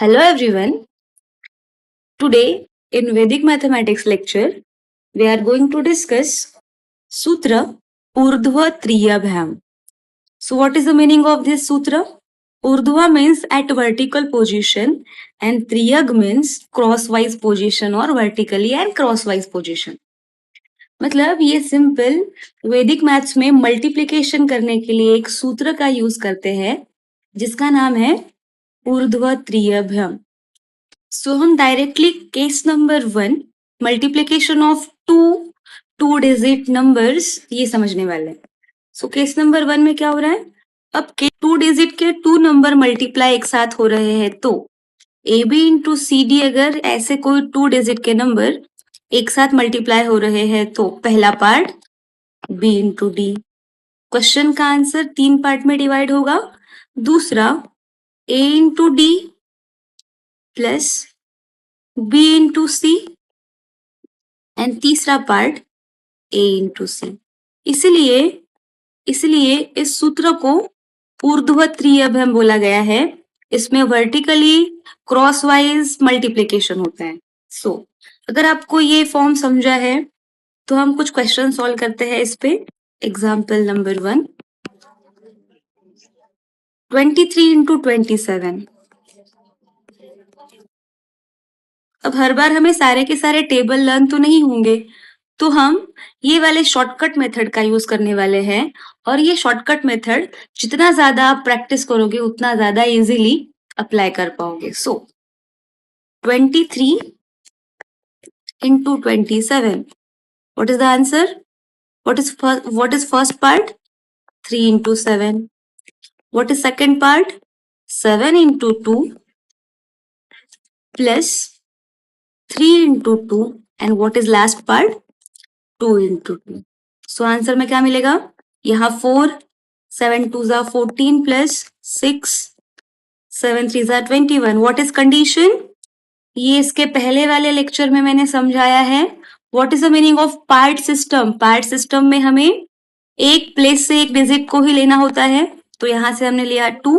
Hello everyone. Today in Vedic mathematics lecture, we are going to discuss Sutra Urdhva Triyabhyam. So what is the meaning of this sutra? Urdhva means at vertical position and Triyag means crosswise position or vertically and crosswise position. मतलब ये simple वैदिक maths में multiplication करने के लिए एक सूत्र का यूज करते हैं जिसका नाम है ऊर्ध्व त्रियभ्यम. So हम directly case number 1 multiplication of two digit numbers ये समझने वाले हैं. सो केस नंबर 1 में क्या हो रहा है? अब टू डिजिट के टू नंबर मल्टीप्लाई एक साथ हो रहे हैं तो A B into C D अगर ऐसे कोई टू डिजिट के नंबर एक साथ मल्टीप्लाई हो रहे हैं तो पहला part B into D. Question का आंसर 3 पार्ट में डिवाइड होगा. दूसरा A into D plus B into C and तीसरा पार्ट ए इंटू सी. इसलिए इस सूत्र को ऊर्ध्व त्रियभ्यम बोला गया है. इसमें वर्टिकली क्रॉसवाइज मल्टीप्लिकेशन होता है. सो अगर आपको ये फॉर्म समझा है तो हम कुछ क्वेश्चन सॉल्व करते हैं इस पे. Example number 1 23 into 27. अब हर बार हमें सारे के सारे टेबल लर्न तो नहीं होंगे तो हम ये वाले शॉर्टकट मेथड का यूज करने वाले हैं और ये शॉर्टकट मेथड जितना ज्यादा आप प्रैक्टिस करोगे उतना ज्यादा इजीली अप्लाई कर पाओगे. सो 23 into 27. What is the answer? What is first part? 3 into 7. What is second part? 7 into 2 plus 3 into 2 and what is last part? 2 into 2. So answer में क्या मिलेगा? यहाँ 4, 7 2s are 14 plus 6, 7 3s are 21. What is condition? ये इसके पहले वाले lecture में मैंने समझाया है. What is the meaning of part system? Part system में हमें एक प्लेस से एक डिजिट को ही लेना होता है. तो यहाँ से हमने लिया 2,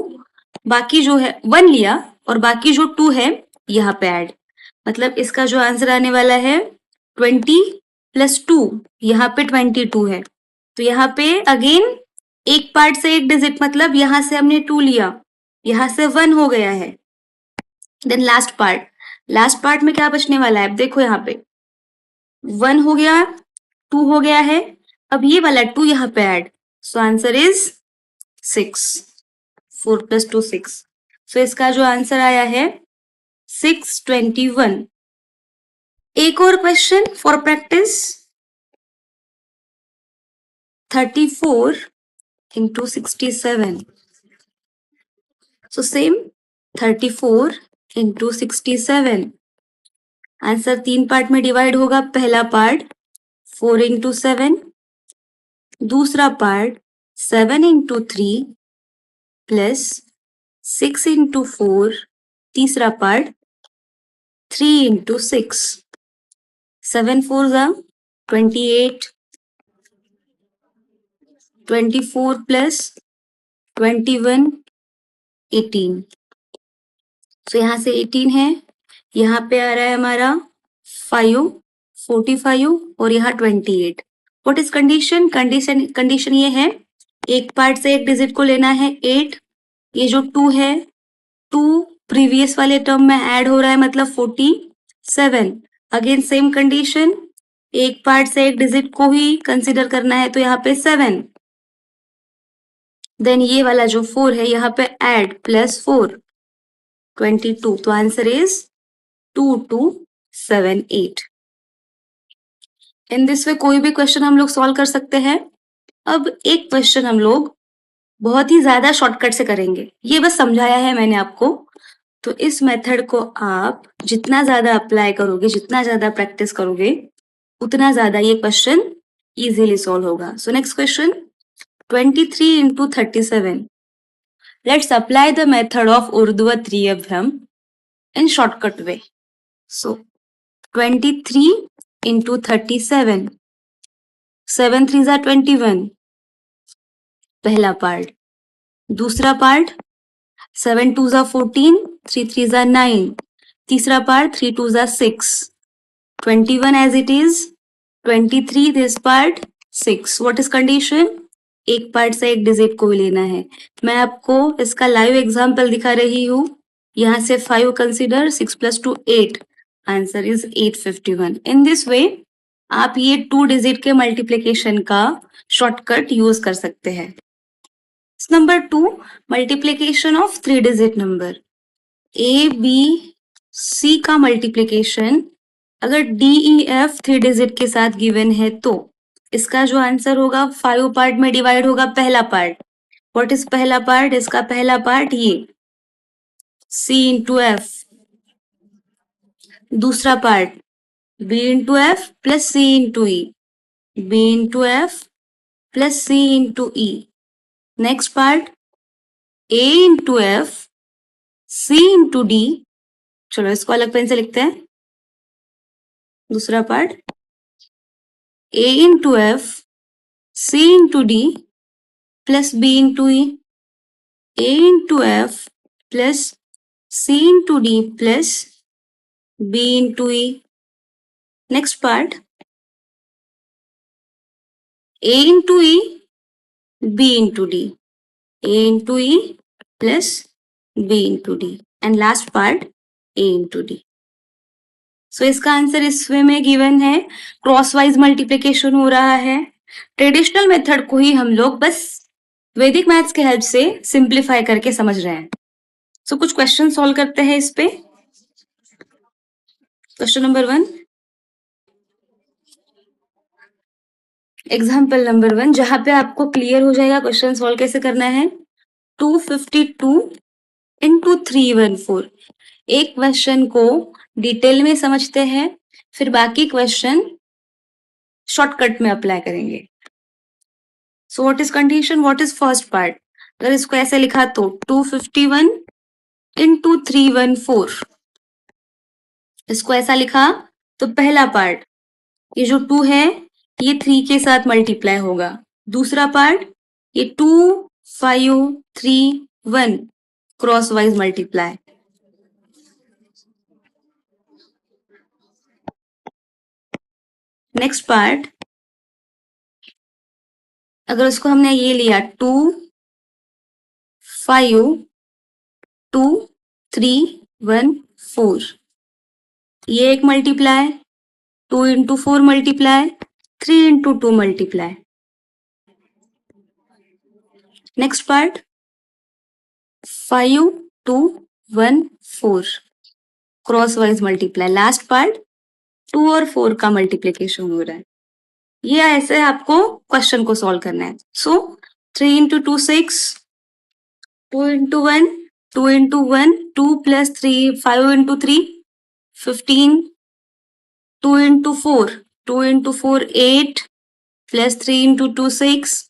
बाकी जो है 1 लिया और बाकी जो 2 है यहाँ पे ऐड. मतलब इसका जो आंसर आने वाला है 20 प्लस 2, यहाँ पे 22 है. तो यहाँ पे अगेन एक पार्ट से एक डिजिट मतलब यहाँ से हमने 2 लिया, यहाँ से 1 हो गया है. देन लास्ट पार्ट में क्या बचने वाला है? देखो यहाँ पे 1 हो गया, 2 हो गया है, अब ये वाला 2 यहाँ पे add. So answer is 6. 4 plus 2 6. सो इसका जो आंसर आया है 621. एक और question for practice. 34 into 67. So same 34 into 67. Answer 3 part में डिवाइड होगा. पहला पार्ट 4 into 7, दूसरा पार्ट 7 into 3 प्लस 6 into 4, तीसरा part 3 into 6. 7 4s are 28, 24 plus 21 18. तो यहाँ से 18 है, यहाँ पे आ रहा है हमारा 5 45 और यहाँ 28. What is condition? कंडीशन ये है एक पार्ट से एक डिजिट को लेना है 8. ये जो 2 है 2 प्रीवियस वाले टर्म में ऐड हो रहा है मतलब 47. अगेन सेम कंडीशन, एक पार्ट से एक डिजिट को ही कंसिडर करना है तो यहाँ पे 7. देन ये वाला जो 4 है यहाँ पे ऐड प्लस 4 22. तो answer is 2278. In this way कोई भी क्वेश्चन हम लोग सॉल्व कर सकते हैं. अब एक क्वेश्चन हम लोग बहुत ही ज्यादा शॉर्टकट से करेंगे. ये बस समझाया है मैंने आपको. तो इस मेथड को आप जितना ज्यादा अप्लाई करोगे, जितना ज्यादा प्रैक्टिस करोगे उतना ज्यादा ये क्वेश्चन इजीली सॉल्व होगा. So next question 23 into 37. Let's apply the method of Urdhva Triyabhyam in shortcut way. So 23 into 37. 7 3s are 21. पहला पार्ट. दूसरा part 7 2s are 14 3 3s are 9. तीसरा part 3 2s are 6. 21 as it is. 23 this part 6. What is condition? एक part से एक digit को लेना है. मैं आपको इसका लाइव एग्जाम्पल दिखा रही हूँ. यहाँ से 5 consider, 6 + 2 8. Answer is 851. In this way आप ये 2 डिजिट के मल्टीप्लीकेशन का शॉर्टकट यूज कर सकते हैं. Number 2, multiplication of 3 digit number. A B C का मल्टीप्लीकेशन अगर डी ई एफ 3 डिजिट के साथ गिवन है तो इसका जो आंसर होगा 5 पार्ट में डिवाइड होगा. पहला पार्ट, व्हाट इज पहला पार्ट? इसका पहला पार्ट ये C इंटू एफ. दूसरा part B into F plus C into E. B into F plus C into E. Next part A into F C into D. चलो इसको अलग pen से लिखते हैं. दूसरा part A into F C into D plus B into E. A into F plus C into D plus B into E. Next part A into E B into D. A into E plus B into D. And last part A into D. So इसका answer इस वे में given है. Cross wise multiplication हो रहा है. Traditional method को ही हम लोग बस वैदिक मैथ्स के हेल्प से सिंप्लीफाई करके समझ रहे हैं. सो कुछ क्वेश्चन सॉल्व करते हैं इस पे. क्वेश्चन नंबर 1, एग्जाम्पल नंबर 1, जहां पे आपको क्लियर हो जाएगा क्वेश्चन सॉल्व कैसे करना है. 252 इंटू 314. एक क्वेश्चन को डिटेल में समझते हैं, फिर बाकी क्वेश्चन शॉर्टकट में अप्लाई करेंगे. So what is condition, what is first part? अगर इसको ऐसे लिखा तो 251 इंटू 314. इसको ऐसा लिखा तो पहला पार्ट ये जो 2 है ये 3 के साथ मल्टीप्लाई होगा. दूसरा पार्ट ये 2 5 3 1 cross wise multiply. Next part अगर उसको हमने ये लिया 2 5 2 3 1 4. ये एक multiply, 2 into 4 multiply, 3 into 2 multiply. Next part 5 2 1 4 cross wise multiply. Last part 2 और 4 का मल्टीप्लीकेशन हो रहा है. ये ऐसे आपको क्वेश्चन को सॉल्व करना है. सो 3 into 2 6, 2 into 1 2 into 1 2 plus 3 5 into 3 15. 2 into 4, 2 into 4 8 plus 3 into 2 6,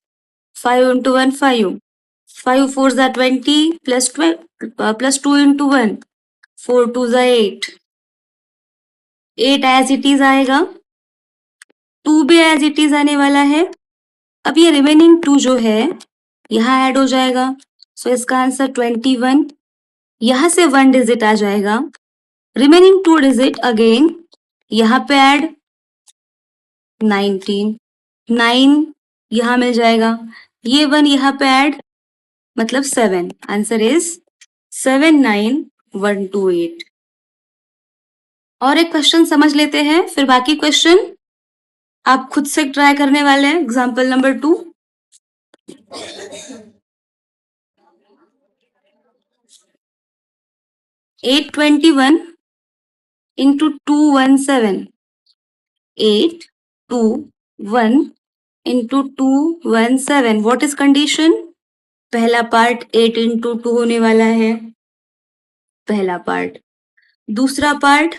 5 into 1 5, 5 4s are 20 plus 12 plus 2 into 1, 4 2s are 8. 8 as it is आएगा, 2 भी as it is आने वाला है. अब ये रिमेनिंग 2 जो है यहाँ ऐड हो जाएगा. सो इसका आंसर 21. यहाँ से 1 डिजिट आ जाएगा. रिमेनिंग 2 डिजिट अगेन यहाँ पे ऐड 19. 9 यहाँ मिल जाएगा. ये 1 यहाँ पे ऐड मतलब 7. Answer is 79128. और एक क्वेश्चन समझ लेते हैं, फिर बाकी क्वेश्चन आप खुद से ट्राई करने वाले हैं. Example number 2, 821 into 217. 821 into 217. What is condition? पहला पार्ट 8 into 2 होने वाला है, पहला पार्ट. दूसरा पार्ट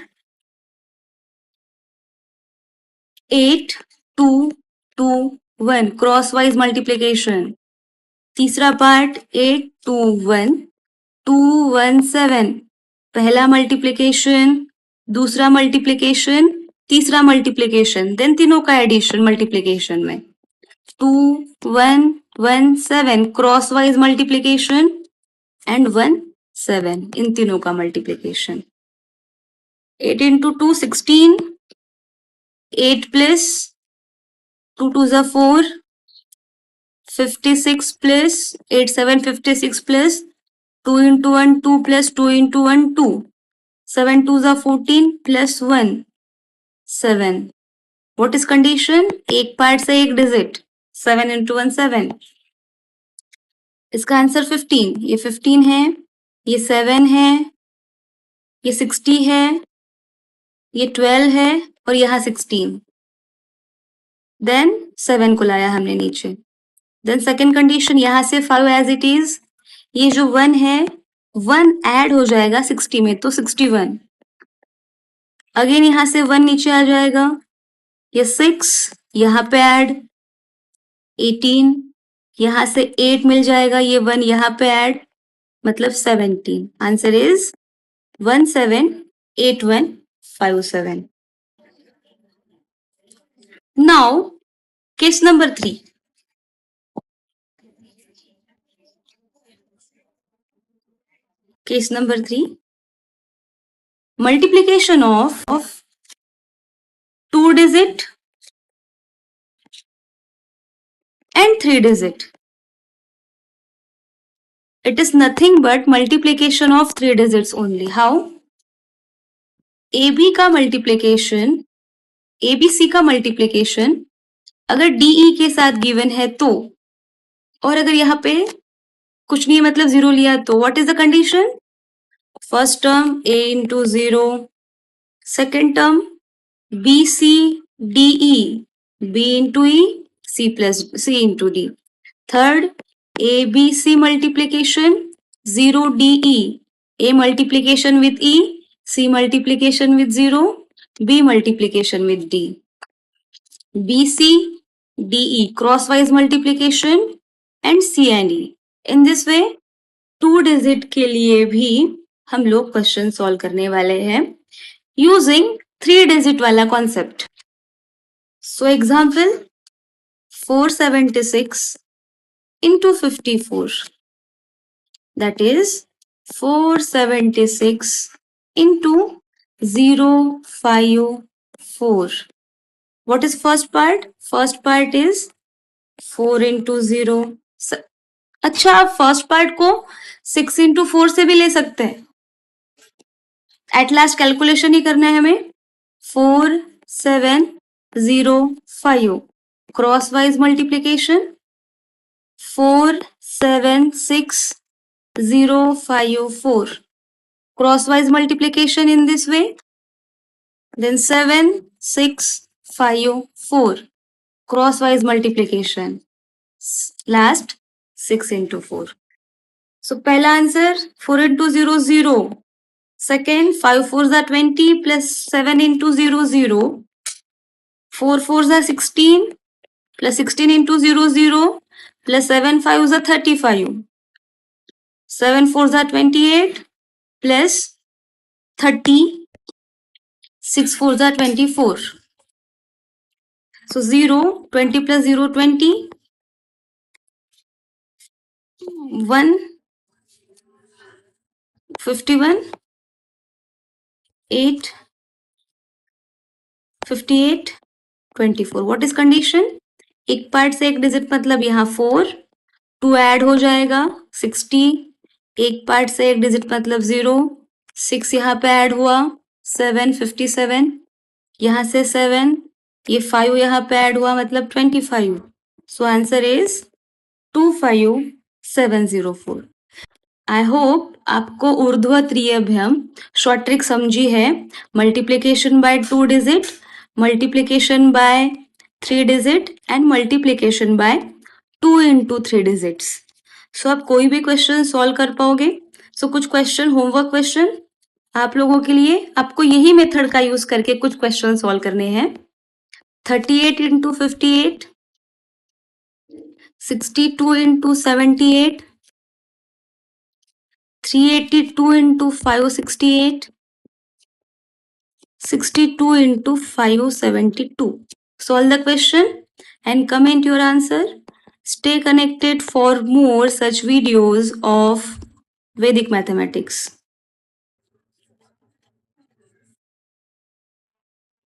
8 2 2 1 क्रॉस वाइज मल्टीप्लीकेशन. तीसरा पार्ट 8 2 1 2 1 7. पहला मल्टीप्लीकेशन, दूसरा मल्टीप्लीकेशन, तीसरा मल्टीप्लीकेशन, देन तीनों का एडिशन मल्टीप्लीकेशन में. 2 1 1 7 क्रॉस वाइज मल्टीप्लीकेशन एंड 1 7, इन तीनों का multiplication. 8 into 2 16, 8 plus 2 2s are 4, 56 plus 8 7 56 plus 2 into 1 2 plus 2 into 1 2, 7 2s are 14 plus 1 7. What is condition? एक पार्ट से एक डिजिट. 7 into 1 7. इसका आंसर 15. ये 15 है, ये 7 है, ये 60 है, ये 12 है और यहाँ 16. देन 7 को लाया हमने नीचे. देन सेकेंड कंडीशन, यहाँ से 5 एज इट इज. ये जो 1 है 1 ऐड हो जाएगा 60 में तो 61. अगेन यहाँ से 1 नीचे आ जाएगा. ये 6 यहाँ पे ऐड 18. यहाँ से 8 मिल जाएगा, ये 1 यहाँ पे ऐड मतलब 17. Answer is 178157. Now case number 3. Case number 3. Multiplication of 2-digit and 3-digit. It is nothing but multiplication of 3 digits only. How? AB का multiplication, ABC का multiplication अगर DE के साथ given है तो, और अगर यहाँ पे कुछ नहीं मतलब 0 लिया तो what is the condition? First term A into 0, second term BC DE, B into E, C plus C into D. Third, ABC multiplication 0 DE, A multiplication with E, C multiplication with 0, B multiplication with D. BC DE crosswise multiplication and C and E. In this way 2 digit के लिए भी हम लोग question solve करने वाले हैं using 3 digit वाला concept. So example 476 into 54. That is 476 into 054. What is first part? First part is 4 into 0. अच्छा, आप फर्स्ट पार्ट को 6 into 4 से भी ले सकते हैं. एट लास्ट कैलकुलेशन ही करना है हमें. 4 7 0 5 cross wise multiplication 4 7 6 0 5 4 crosswise multiplication in this way. Then 7 6 5 4 crosswise multiplication. Last 6 into 4. So पहला answer 4 into 0 0. Second 5 4s are 20 plus 7 into 0 0. 4 4s are 16 plus 16 into 0 0 plus 7 5s are 35. 7 4s are 28 plus 30, 6 4s are 24. So 0, 20 plus 0, 20, 1, 51, 8, 58, 24. What is condition? एक part से एक digit मतलब यहाँ 4, 2 add हो जाएगा 60. एक part से एक डिजिट मतलब 0, 6 यहाँ पे ऐड हुआ 7 57. यहाँ से 7, ये 5 यहाँ पे ऐड हुआ मतलब 25. So answer is 25704. I hope आपको ऊर्ध्व त्रियभ्यम शॉर्ट ट्रिक समझी है. Multiplication by 2 digit, multiplication by 3 digit and multiplication by 2 into 3 digits. So आप कोई भी क्वेश्चन सॉल्व कर पाओगे. सो कुछ क्वेश्चन होमवर्क क्वेश्चन आप लोगों के लिए. आपको यही मेथड का यूज करके कुछ क्वेश्चन सॉल्व करने हैं. 38 into 58, 62 into 78, 382 into 568, 62 into 572. Solve the question and comment your answer. Stay connected for more such videos of Vedic mathematics.